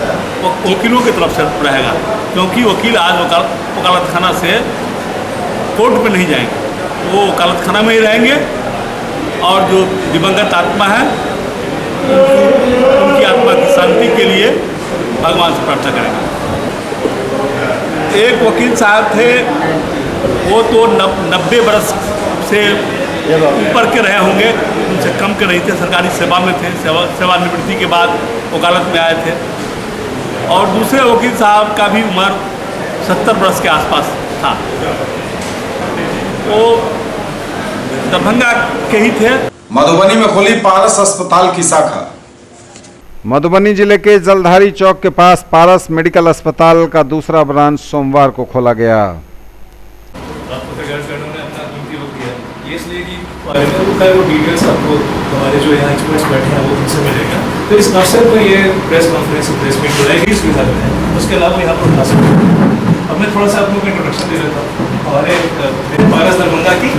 I: वकीलों की तरफ से रहेगा, क्योंकि वकील आज वकालत खाना से कोर्ट पे नहीं जाएंगे, वो वकालत खाना में ही रहेंगे और जो दिवंगत आत्मा है उनकी आत्मा की शांति के लिए भगवान से प्रार्थना करेंगे। एक वकील साहब थे, वो तो 90 बरस से ऊपर के रहे होंगे, उनसे कम के नहीं थे, सरकारी सेवा में थे, सेवानिवृत्ति के बाद वकालत में आए थे। और दूसरे वकील साहब का भी उम्र 70 बरस के आसपास था, वो दरभंगा के ही थे।
A: मधुबनी में खुली पारस अस्पताल की शाखा।
B: मधुबनी जिले के जलधारी चौक के पास पारस मेडिकल अस्पताल का दूसरा ब्रांच सोमवार को खोला गया।
M: डिटेल्स आपको हमारे जो यहाँ एक्सपर्ट्स बैठे हैं वो उनसे मिलेगा। तो इस अवसर पर ये प्रेस कॉन्फ्रेंस प्रेस मीट हो जाएगी इस विभाग में। उसके अलावा यहाँ पर खास अब मैं थोड़ा सा आपको इंट्रोडक्शन दे देता हूँ हमारे पारस दरभंगा की,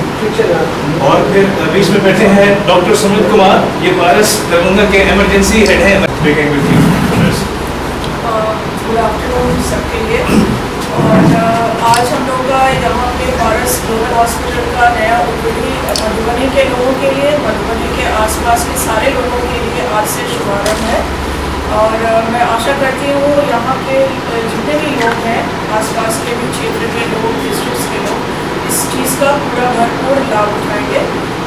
M: और फिर बीच में बैठे हैं डॉक्टर सुमित कुमार, ये पारस दरभंगा के इमरजेंसी हेड है।
N: गुड आफ्टरनून सबके लिए। और आज हम लोग का यहाँ पे पारस ग्लोबल हॉस्पिटल का नया ओपीडी मधुबनी के लोगों के लिए, मधुबनी के आसपास के सारे लोगों के लिए आज से शुभारंभ है। और मैं आशा करती हूँ यहाँ के जितने भी लोग हैं, आसपास के भी क्षेत्र के लोग, डिस्ट्रिक्ट के लोग, इस चीज़ का पूरा भरपूर लाभ उठाएंगे।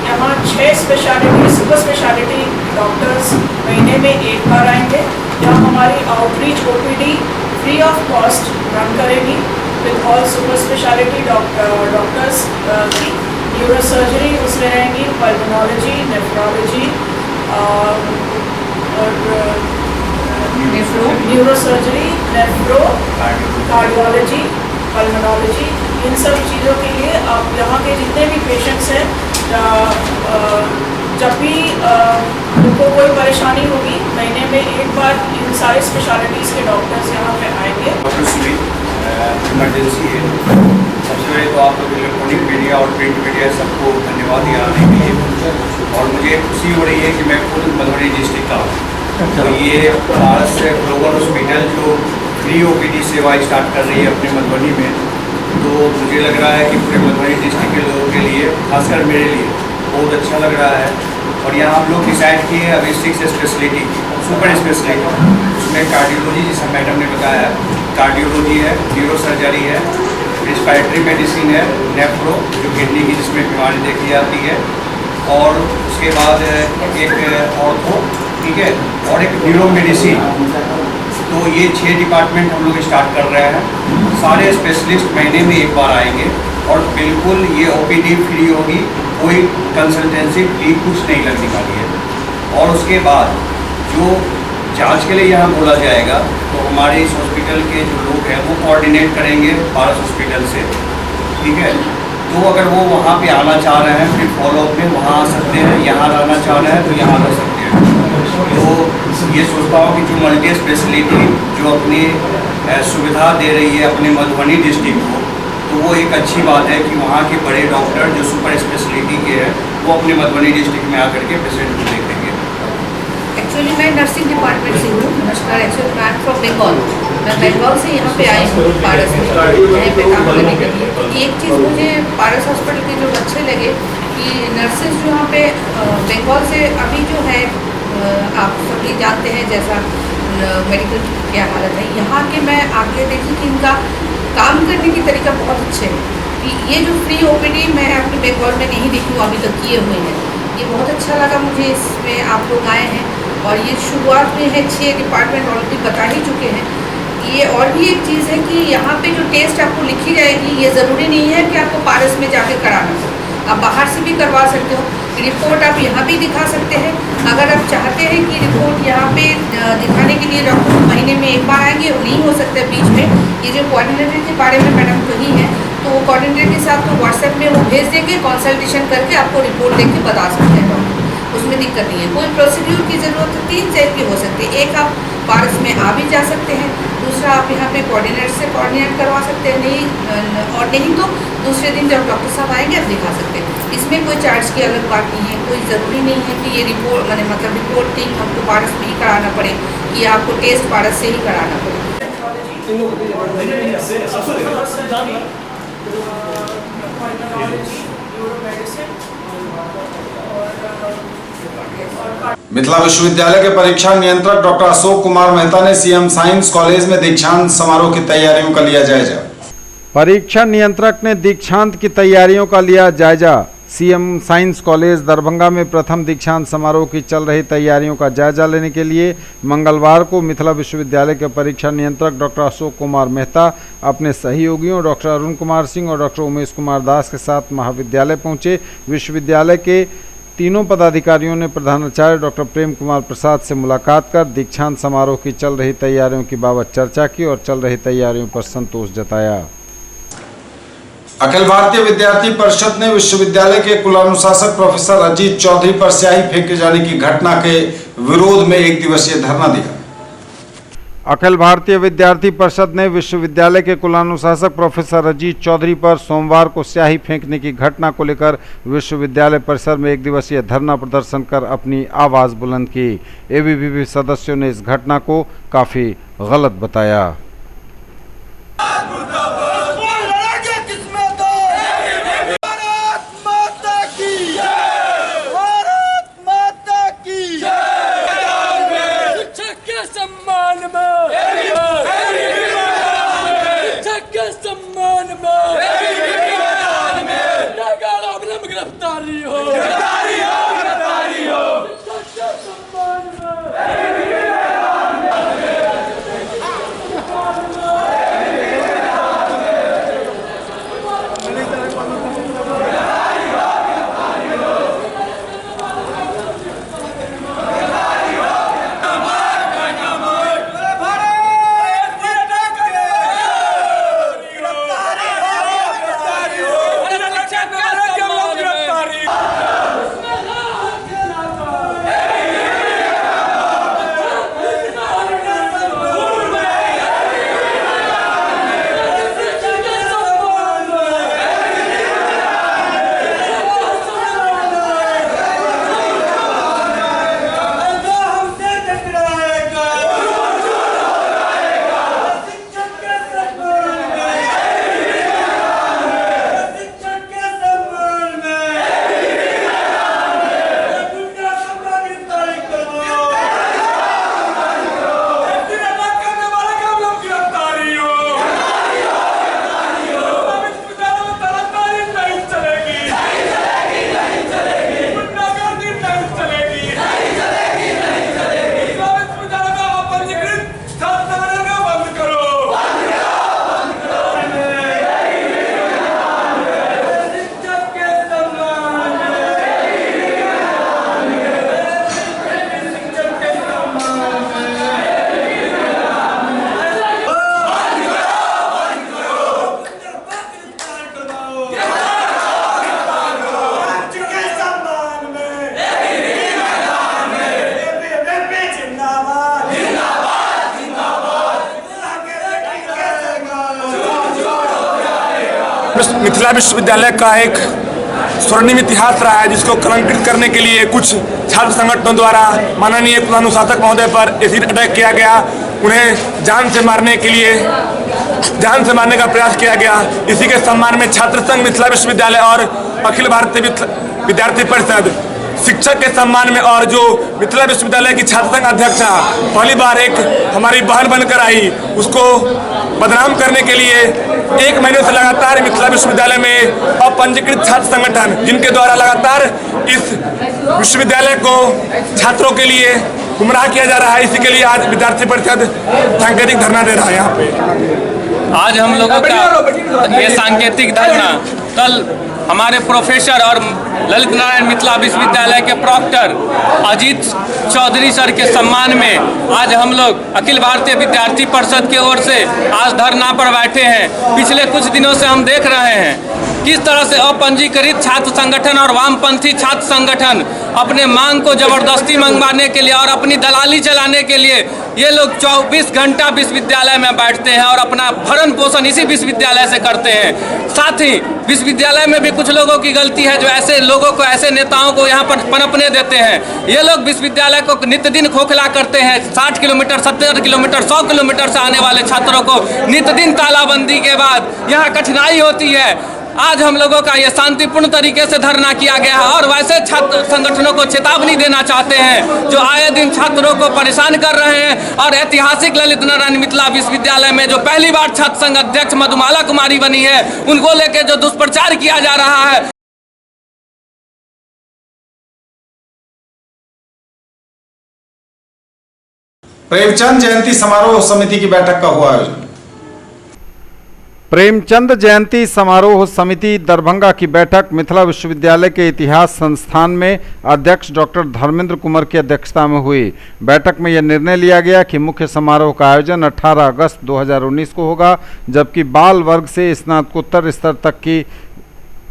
N: यहाँ 6 स्पेशलिटी सुपर स्पेशलिटी डॉक्टर्स महीने में एक बार आएंगे। यहाँ हमारी outreach OPD free of cost run करेगी with all super speciality doctors की। न्यूरोसर्जरी उसमें रहेंगी, पल्मोनोलॉजी, नेफ्रोलॉजी और न्यूरोसर्जरी, नेफ्रो, कार्डियोलॉजी, पल्मोनोलॉजी, इन सब चीज़ों के लिए आप यहाँ के जितने भी पेशेंट्स हैं, जब भी उनको कोई परेशानी होगी, महीने में एक बार इन सारे स्पेशलिटीज़ के डॉक्टर्स यहाँ पे आएंगे।
O: इमरजेंसी है। सबसे पहले तो आप लोग इलेक्ट्रॉनिक मीडिया और प्रिंट मीडिया सबको धन्यवाद दिया आने के लिए, और मुझे खुशी हो रही है कि मैं खुद मधुबनी डिस्ट्रिक्ट का हूँ। तो ये पारस ग्लोबल हॉस्पिटल जो फ्री ओपीडी सेवा स्टार्ट कर रही है अपने मधुबनी में, तो मुझे लग रहा है कि पूरे मधुबनी डिस्ट्रिक्ट के लोगों के लिए, खासकर मेरे लिए बहुत अच्छा लग रहा है। और यहाँ हम लोग डिसाइड किए हैं अभी 6 स्पेशलिटी, सुपर स्पेशलिटी, उसमें कार्डियोलॉजी जिसे मैडम ने बताया, कार्डियोलॉजी है, न्यूरोसर्जरी है, रिस्पायरेटरी मेडिसिन है, नेफ्रो जो किडनी की जिसमें बीमारी देखी जाती है, और उसके बाद एक ऑर्थो, ठीक है, और एक न्यूरो मेडिसिन। तो ये 6 डिपार्टमेंट हम लोग स्टार्ट कर रहे हैं। सारे स्पेशलिस्ट महीने में एक बार आएंगे और बिल्कुल ये ओपीडी फ्री होगी, कोई कंसल्टेंसी फी कुछ नहीं लगने वाली है। और उसके बाद जो जांच के लिए यहाँ बोला जाएगा, तो हमारे इस हॉस्पिटल के जो लोग हैं वो कोऑर्डिनेट करेंगे पारस हॉस्पिटल से, ठीक है। तो अगर वो वहाँ पे आना चाह रहे हैं, फिर फॉलोअप में वहाँ आ सकते हैं, यहाँ रहना चाह रहे हैं तो यहाँ रह सकते हैं। तो ये सोचता हूँ कि जो मल्टी स्पेशलिटी जो अपनी सुविधा दे रही है अपने मधुबनी डिस्ट्रिक्ट को, तो वो एक अच्छी बात है कि वहाँ के बड़े डॉक्टर जो सुपर स्पेशलिटी के हैं वो अपने मधुबनी डिस्ट्रिक्ट में आकर के पेशेंट को देखेंगे।
P: एक्चुअली मैं नर्सिंग डिपार्टमेंट से हूँ। नमस्कार। एक्चुअली मैं फ्रॉम बंगाल, मैं बंगाल से यहाँ पे आई हूँ पारस में, यहाँ पे काम करने के लिए। तो एक चीज़ मुझे पारस हॉस्पिटल के जो अच्छे लगे कि नर्सेज जो यहाँ पे बंगाल से अभी जो है, आप सभी जानते हैं जैसा मेडिकल क्या हालत है यहाँ के। मैं आगे देखी कि इनका काम करने की तरीका बहुत अच्छे है कि ये जो फ्री ओपीडी मैं अपने बंगाल में नहीं देखी हूँ अभी तक किए हुए हैं, ये बहुत अच्छा लगा मुझे। इसमें आप लोग आए हैं और ये शुरुआत में है, 6 डिपार्टमेंट ऑलरेडी बता ही चुके हैं। ये और भी एक चीज़ है कि यहाँ पे जो टेस्ट आपको लिखी जाएगी, ये ज़रूरी नहीं है कि आपको पारस में जाके कराना हो, आप बाहर से भी करवा सकते हो। रिपोर्ट आप यहाँ भी दिखा सकते हैं। अगर आप चाहते हैं कि रिपोर्ट यहाँ पे दिखाने के लिए डॉक्टर महीने में एक बार आएंगे, नहीं हो सकता बीच में। ये जो कोऑर्डिनेटर के बारे में मैडम कही है, तो वो कोऑर्डिनेटर के साथ तो व्हाट्सएप में वो भेज देंगे, कंसल्टेशन करके आपको रिपोर्ट देख के बता सकते हैं डॉक्टर। उसमें उसमें दिक्कत नहीं है। कोई प्रोसीड्यूर की ज़रूरत है 3 टाइप की हो सकती है। एक आप पारस में आ भी जा सकते हैं, दूसरा आप यहाँ पे कोऑर्डिनेटर से कोऑर्डिनेट करवा सकते हैं, नहीं तो दूसरे दिन जब डॉक्टर साहब आएंगे आप दिखा सकते हैं। इसमें कोई चार्ज की अलग बात नहीं है। कोई ज़रूरी नहीं है कि ये रिपोर्टिंग हमको पारस में ही कराना पड़े, कि आपको टेस्ट पारस से ही कराना पड़े।
A: मिथिला विश्वविद्यालय के परीक्षा नियंत्रक डॉक्टर अशोक कुमार मेहता ने सीएम साइंस कॉलेज में दीक्षांत समारोह की तैयारियों का लिया जायजा।
B: परीक्षा नियंत्रक ने दीक्षांत की तैयारियों का लिया जायजा। सीएम साइंस कॉलेज दरभंगा में प्रथम दीक्षांत समारोह की चल रही तैयारियों का जायजा लेने के लिए मंगलवार को मिथिला विश्वविद्यालय के परीक्षा नियंत्रक डॉक्टर अशोक कुमार मेहता अपने सहयोगियों डॉक्टर अरुण कुमार सिंह और डॉक्टर उमेश कुमार दास के साथ महाविद्यालय पहुंचे। विश्वविद्यालय के तीनों पदाधिकारियों ने प्रधानाचार्य डॉक्टर प्रेम कुमार प्रसाद से मुलाकात कर दीक्षांत समारोह की चल रही तैयारियों की बाबत चर्चा की और चल रही तैयारियों पर संतोष जताया।
A: अखिल भारतीय विद्यार्थी परिषद ने विश्वविद्यालय के कुलानुशासक प्रोफेसर अजीत चौधरी पर स्याही फेंके जाने की घटना के विरोध में 1 दिवसीय धरना दिया।
B: अखिल भारतीय विद्यार्थी परिषद ने विश्वविद्यालय के कुलानुशासक प्रोफेसर अजीत चौधरी पर सोमवार को स्याही फेंकने की घटना को लेकर विश्वविद्यालय परिसर में 1 दिवसीय धरना प्रदर्शन कर अपनी आवाज बुलंद की। एबीवीपी सदस्यों ने इस घटना को काफी गलत बताया।
Q: मिथिला विश्वविद्यालय का एक स्वर्णिम इतिहास रहा है, जिसको कलंकित करने के लिए कुछ छात्र संगठनों द्वारा माननीय कुलानुशासक महोदय पर एसिड अटैक किया गया। उन्हें जान से मारने का प्रयास किया गया। इसी के सम्मान में छात्र संघ मिथिला विश्वविद्यालय और अखिल भारतीय विद्यार्थी परिषद शिक्षक के सम्मान में और जो मिथिला विश्वविद्यालय की छात्र संघ अध्यक्षा पहली बार एक हमारी बहन बनकर आई, उसको बदनाम करने के लिए 1 महीने से लगातार मिथिला विश्वविद्यालय में अपंजीकृत छात्र संगठन, जिनके द्वारा लगातार इस विश्वविद्यालय को छात्रों के लिए गुमराह किया जा रहा है, इसी के लिए आज विद्यार्थी परिषद सांकेतिक धरना दे रहा है। यहाँ पे
R: आज हम लोगों का ये सांकेतिक धरना कल हमारे प्रोफेसर और ललित नारायण मिथिला विश्वविद्यालय के प्रॉक्टर अजीत चौधरी सर के सम्मान में आज हम लोग अखिल भारतीय विद्यार्थी परिषद की ओर से आज धरना पर बैठे हैं। पिछले कुछ दिनों से हम देख रहे हैं किस तरह से अपंजीकृत छात्र संगठन और वामपंथी छात्र संगठन अपने मांग को जबरदस्ती मंगवाने के लिए और अपनी दलाली चलाने के लिए ये लोग 24 घंटा विश्वविद्यालय में बैठते हैं और अपना भरण पोषण इसी विश्वविद्यालय से करते हैं। साथ ही विश्वविद्यालय में भी कुछ लोगों की गलती है जो ऐसे लोगों को, ऐसे नेताओं को यहाँ पर पनपने देते हैं। ये लोग विश्वविद्यालय को नित्य दिन खोखला करते हैं। 60 किलोमीटर, 70 किलोमीटर, 100 किलोमीटर से आने वाले छात्रों को नित्य दिन तालाबंदी के बाद यहाँ कठिनाई होती है। आज हम लोगों का ये शांतिपूर्ण तरीके से धरना किया गया है और वैसे छात्र संगठनों को चेतावनी देना चाहते हैं जो आए दिन छात्रों को परेशान कर रहे हैं। और ऐतिहासिक ललित नारायण मिथिला विश्वविद्यालय में जो पहली बार छात्र संघ अध्यक्ष मधुमाला कुमारी बनी है, उनको लेकर जो दुष्प्रचार किया जा रहा है।
A: प्रेमचंद जयंती समारोह समिति की बैठक का हुआ आयोजन।
B: प्रेमचंद जयंती समारोह समिति दरभंगा की बैठक मिथिला विश्वविद्यालय के इतिहास संस्थान में अध्यक्ष डॉक्टर धर्मेंद्र कुमार की अध्यक्षता में हुई। बैठक में यह निर्णय लिया गया कि मुख्य समारोह का आयोजन 18 अगस्त 2019 को होगा, जबकि बाल वर्ग से स्नातकोत्तर स्तर तक की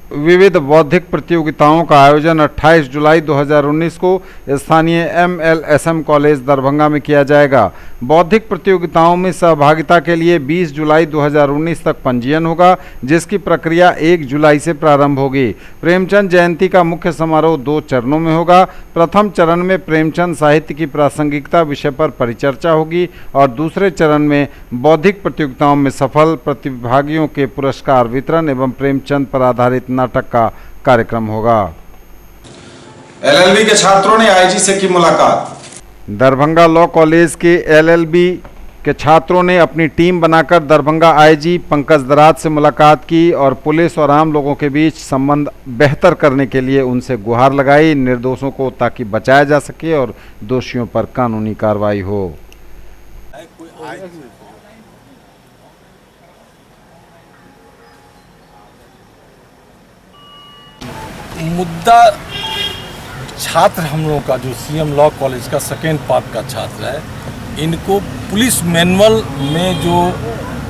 B: विविध बौद्धिक प्रतियोगिताओं का आयोजन 28 जुलाई 2019 को स्थानीय MLSM कॉलेज दरभंगा में किया जाएगा। बौद्धिक प्रतियोगिताओं में सहभागिता के लिए 20 जुलाई 2019 तक पंजीयन होगा, जिसकी प्रक्रिया 1 जुलाई से प्रारंभ होगी। प्रेमचंद जयंती का मुख्य समारोह 2 चरणों में होगा। प्रथम चरण में प्रेमचंद साहित्य की प्रासंगिकता विषय पर परिचर्चा होगी और दूसरे चरण में बौद्धिक प्रतियोगिताओं में सफल प्रतिभागियों के पुरस्कार वितरण एवं प्रेमचंद पर आधारित नाटक का कार्यक्रम होगा।
A: LLB के छात्रों ने IG से की मुलाकात।
B: दरभंगा लॉ कॉलेज के LLB के छात्रों ने अपनी टीम बनाकर दरभंगा IG पंकज दराज से मुलाकात की और पुलिस और आम लोगों के बीच संबंध बेहतर करने के लिए उनसे गुहार लगाई, निर्दोषों को ताकि बचाया जा सके और दोषियों पर कानूनी कार्रवाई हो।
S: मुद्दा छात्र हम लोगों का जो CM लॉ कॉलेज का सेकेंड पार्ट का छात्र है, इनको पुलिस मैनुअल में जो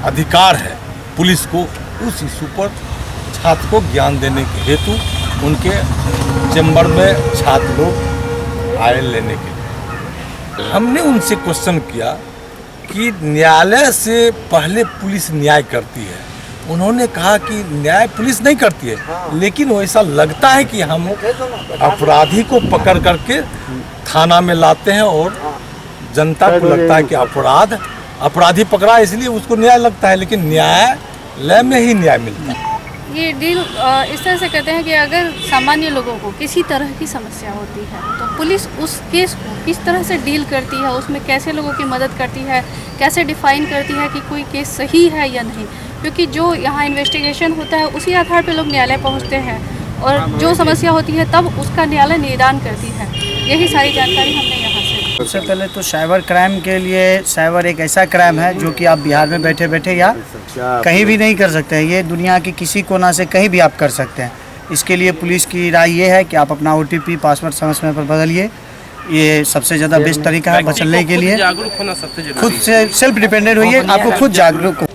S: अधिकार है पुलिस को, उस इशू पर छात्र को ज्ञान देने के हेतु उनके चैम्बर में छात्र लोग आए लेने के लिए। हमने उनसे क्वेश्चन किया कि न्यायालय से पहले पुलिस न्याय करती है। उन्होंने कहा कि न्याय पुलिस नहीं करती है, लेकिन वैसा लगता है कि हम अपराधी को पकड़ करके थाना में लाते हैं और जनता को लगता है कि अपराधी पकड़ा इसलिए उसको न्याय लगता है, लेकिन न्यायालय में ही न्याय मिलता है।
T: ये डील इस तरह से कहते हैं कि अगर सामान्य लोगों को किसी तरह की समस्या होती है तो पुलिस उस केस को किस तरह से डील करती है, उसमें कैसे लोगों की मदद करती है, कैसे डिफाइन करती है कि कोई केस सही है या नहीं, क्योंकि जो यहाँ इन्वेस्टिगेशन होता है उसी आधार पर लोग न्यायालय पहुँचते हैं और जो समस्या होती है तब उसका न्यायालय निदान करती है। यही सारी जानकारी हमने यहाँ से।
U: सबसे पहले तो साइबर क्राइम के लिए, साइबर एक ऐसा क्राइम है जो कि आप बिहार में बैठे बैठे या कहीं भी नहीं कर सकते हैं। ये दुनिया के किसी कोना से कहीं भी आप कर सकते हैं। इसके लिए पुलिस की राय ये है कि आप अपना OTP पासवर्ड समय समय पर बदलिए। ये सबसे ज़्यादा बेस्ट तरीका है बचने के लिए। खुद से सेल्फ डिपेंडेंट होइए, आपको खुद जागरूक हो।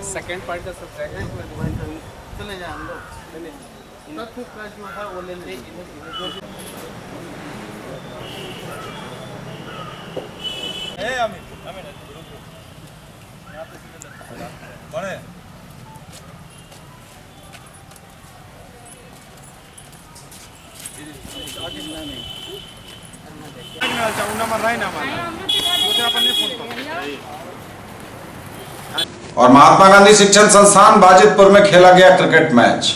A: और महात्मा गांधी शिक्षण संस्थान वाजिदपुर में खेला गया क्रिकेट मैच।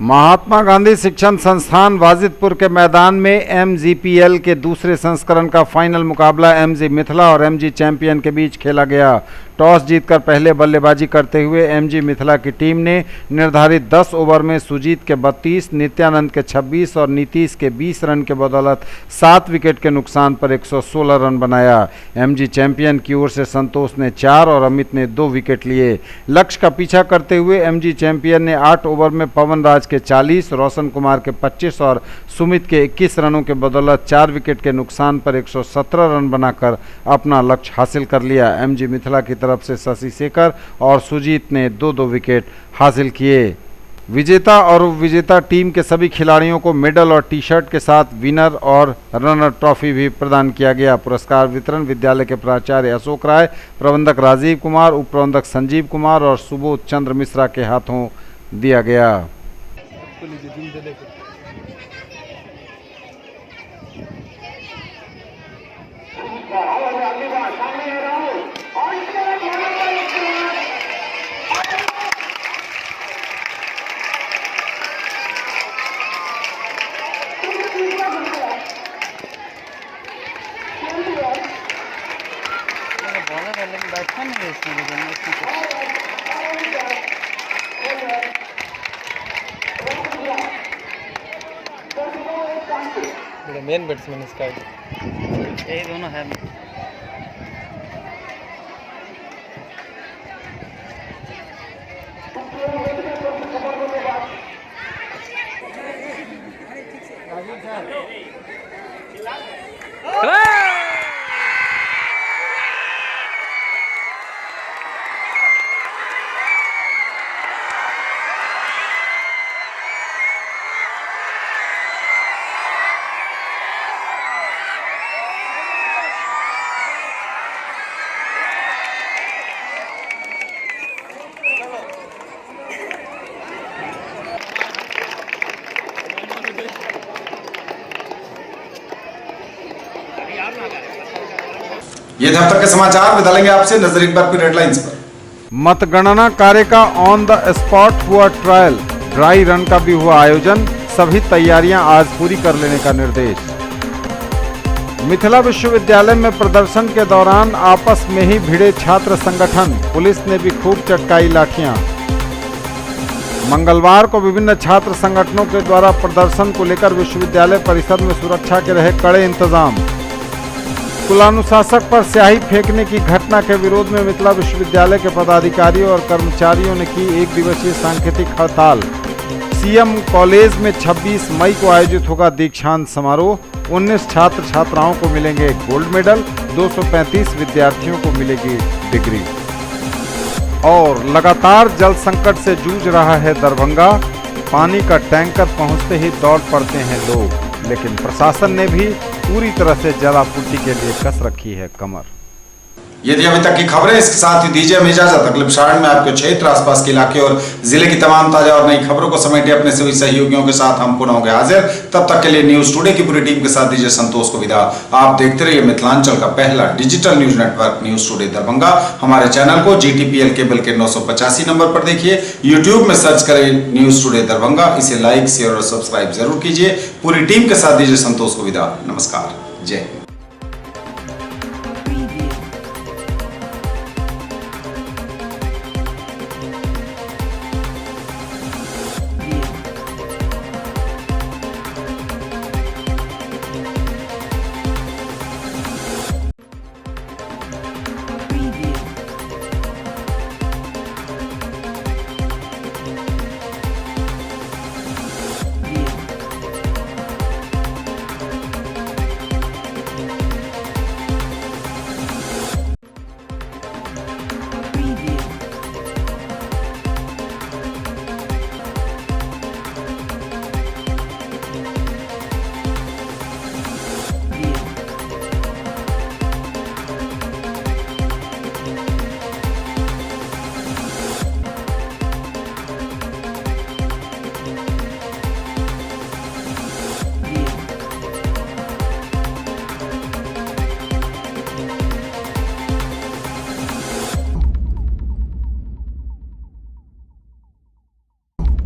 B: महात्मा गांधी शिक्षण संस्थान वाजिदपुर के मैदान में MGPL के दूसरे संस्करण का फाइनल मुकाबला MG मिथिला और MG चैंपियन के बीच खेला गया। टॉस जीतकर पहले बल्लेबाजी करते हुए MG मिथिला की टीम ने निर्धारित 10 ओवर में सुजीत के 32, नित्यानंद के 26 और नीतीश के 20 रन के बदौलत 7 विकेट के नुकसान पर 116 रन बनाया। MG चैंपियन की ओर से संतोष ने 4 और अमित ने 2 विकेट लिए। लक्ष्य का पीछा करते हुए MG चैंपियन ने 8 ओवर में पवन राज के 40, रोशन कुमार के 25 और सुमित के 21 रनों के बदौलत 4 विकेट के नुकसान पर 117 रन बनाकर अपना लक्ष्य हासिल कर लिया। MG मिथिला की तरफ से शशि शेखर और सुजीत ने 2-2 विकेट हासिल किए। विजेता और उपविजेता टीम के सभी खिलाड़ियों को मेडल और टी शर्ट के साथ विनर और रनर ट्रॉफी भी प्रदान किया गया। पुरस्कार वितरण विद्यालय के प्राचार्य अशोक राय, प्रबंधक राजीव कुमार, उप प्रबंधक संजीव कुमार और सुबोध चंद्र मिश्रा के हाथों दिया गया।
D: मेन बैट्समैन इसका ये दोनों है।
A: ये थे अब तक के समाचार। बता लेंगे आपसे नजर एक बार फिर हेडलाइंस पर।
B: मतगणना कार्य का ऑन द स्पॉट हुआ ट्रायल, ड्राई रन का भी हुआ आयोजन, सभी तैयारियां आज पूरी कर लेने का निर्देश। मिथिला विश्वविद्यालय में प्रदर्शन के दौरान आपस में ही भिड़े छात्र संगठन, पुलिस ने भी खूब चटकाई लाठियां। मंगलवार को विभिन्न छात्र संगठनों के द्वारा प्रदर्शन को लेकर विश्वविद्यालय परिसर में सुरक्षा के रहे कड़े इंतजाम। कुलानुशासक पर स्याही फेंकने की घटना के विरोध में मिथिला विश्वविद्यालय के पदाधिकारियों और कर्मचारियों ने की 1 दिवसीय सांकेतिक हड़ताल। सीएम कॉलेज में 26 मई को आयोजित होगा दीक्षांत समारोह, 19 छात्र छात्राओं को मिलेंगे गोल्ड मेडल, 235 विद्यार्थियों को मिलेगी डिग्री। और लगातार जल संकट से जूझ रहा है दरभंगा, पानी का टैंकर पहुंचते ही दौड़ पड़ते हैं लोग, लेकिन प्रशासन ने भी पूरी तरह से जल आपूर्ति के लिए कस रखी है कमर।
A: ये थी अभी तक की खबरें। इसके साथ ही दीजिए हमें इजाजत। अगले प्रसारण में आपके क्षेत्र, आसपास के इलाके और जिले की तमाम ताजा और नई खबरों को समेटे अपने सभी सहयोगियों के साथ हम पुनः होंगे हाजिर। तब तक के लिए न्यूज टुडे की पूरी टीम के साथ दीजिए संतोष को विदा। आप देखते रहिए मिथिलांचल का पहला digital news network news today Darbhanga. हमारे चैनल को GTPL केबल के 985 नंबर पर देखिए, यूट्यूब में सर्च करें न्यूज टुडे दरभंगा। इसे लाइक, शेयर और सब्सक्राइब जरूर कीजिए। पूरी टीम के साथ दीजिए संतोष को विदा। नमस्कार, जय हिंद।